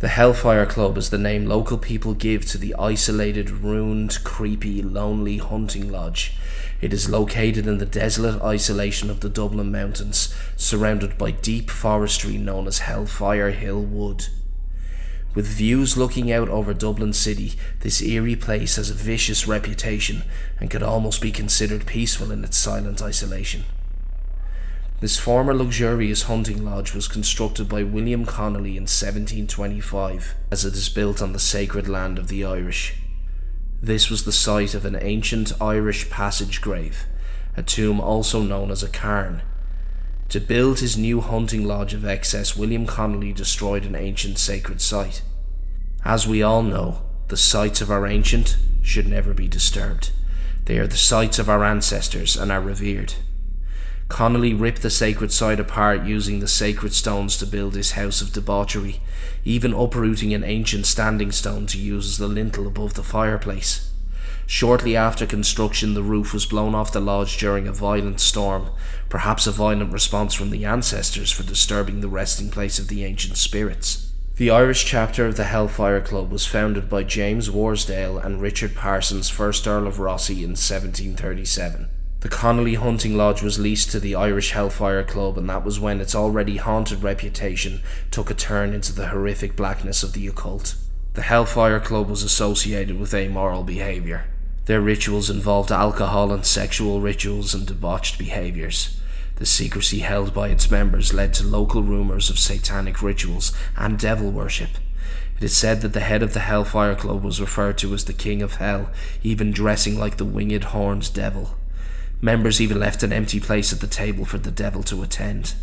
The Hellfire Club is the name local people give to the isolated, ruined, creepy, lonely hunting lodge. It is located in the desolate isolation of the Dublin mountains, surrounded by deep forestry known as Hellfire Hill Wood. With views looking out over Dublin city, this eerie place has a vicious reputation and could almost be considered peaceful in its silent isolation. This former luxurious hunting lodge was constructed by William Connolly in 1725, as it is built on the sacred land of the Irish. This was the site of an ancient Irish passage grave, a tomb also known as a cairn. To build his new hunting lodge of excess, William Connolly destroyed an ancient sacred site. As we all know, the sites of our ancient should never be disturbed. They are the sites of our ancestors and are revered. Connolly ripped the sacred site apart using the sacred stones to build his house of debauchery, even uprooting an ancient standing stone to use as the lintel above the fireplace. Shortly after construction, the roof was blown off the lodge during a violent storm, perhaps a violent response from the ancestors for disturbing the resting place of the ancient spirits. The Irish chapter of the Hellfire Club was founded by James Worsdale and Richard Parsons, 1st Earl of Rosse in 1737. The Connolly Hunting Lodge was leased to the Irish Hellfire Club, and that was when its already haunted reputation took a turn into the horrific blackness of the occult. The Hellfire Club was associated with amoral behaviour. Their rituals involved alcohol and sexual rituals and debauched behaviours. The secrecy held by its members led to local rumours of satanic rituals and devil worship. It is said that the head of the Hellfire Club was referred to as the King of Hell, even dressing like the winged horned devil. Members even left an empty place at the table for the devil to attend.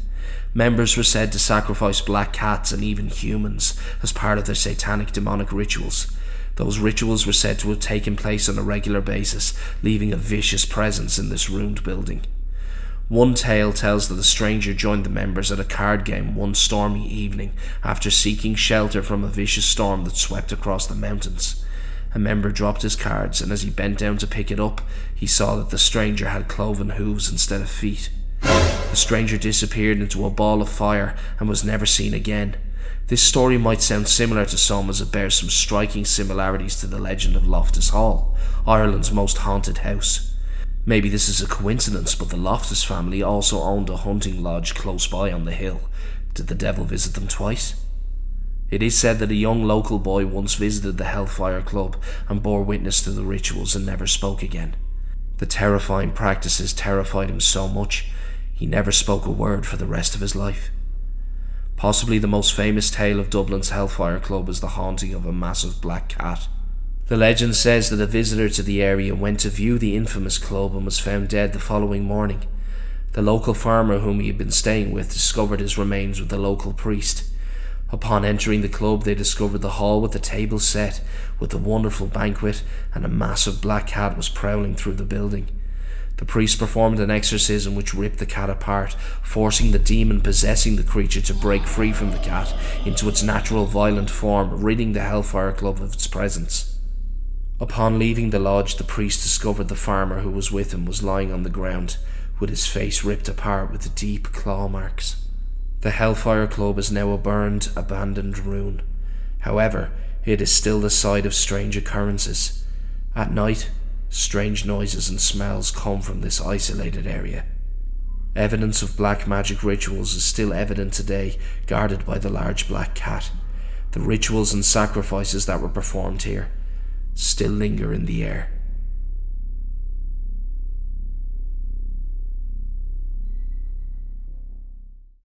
Members were said to sacrifice black cats and even humans as part of their satanic demonic rituals. Those rituals were said to have taken place on a regular basis, leaving a vicious presence in this ruined building. One tale tells that a stranger joined the members at a card game one stormy evening after seeking shelter from a vicious storm that swept across the mountains. A member dropped his cards, and as he bent down to pick it up, he saw that the stranger had cloven hooves instead of feet. The stranger disappeared into a ball of fire and was never seen again. This story might sound similar to some, as it bears some striking similarities to the legend of Loftus Hall, Ireland's most haunted house. Maybe this is a coincidence, but the Loftus family also owned a hunting lodge close by on the hill. Did the devil visit them twice? It is said that a young local boy once visited the Hellfire Club and bore witness to the rituals and never spoke again. The terrifying practices terrified him so much, he never spoke a word for the rest of his life. Possibly the most famous tale of Dublin's Hellfire Club is the haunting of a massive black cat. The legend says that a visitor to the area went to view the infamous club and was found dead the following morning. The local farmer whom he had been staying with discovered his remains with the local priest. Upon entering the club, they discovered the hall with the table set, with a wonderful banquet, and a massive black cat was prowling through the building. The priest performed an exorcism which ripped the cat apart, forcing the demon possessing the creature to break free from the cat into its natural violent form, ridding the Hellfire Club of its presence. Upon leaving the lodge, the priest discovered the farmer who was with him was lying on the ground, with his face ripped apart with deep claw marks. The Hellfire Club is now a burned, abandoned ruin. However, it is still the site of strange occurrences. At night, strange noises and smells come from this isolated area. Evidence of black magic rituals is still evident today, guarded by the large black cat. The rituals and sacrifices that were performed here still linger in the air.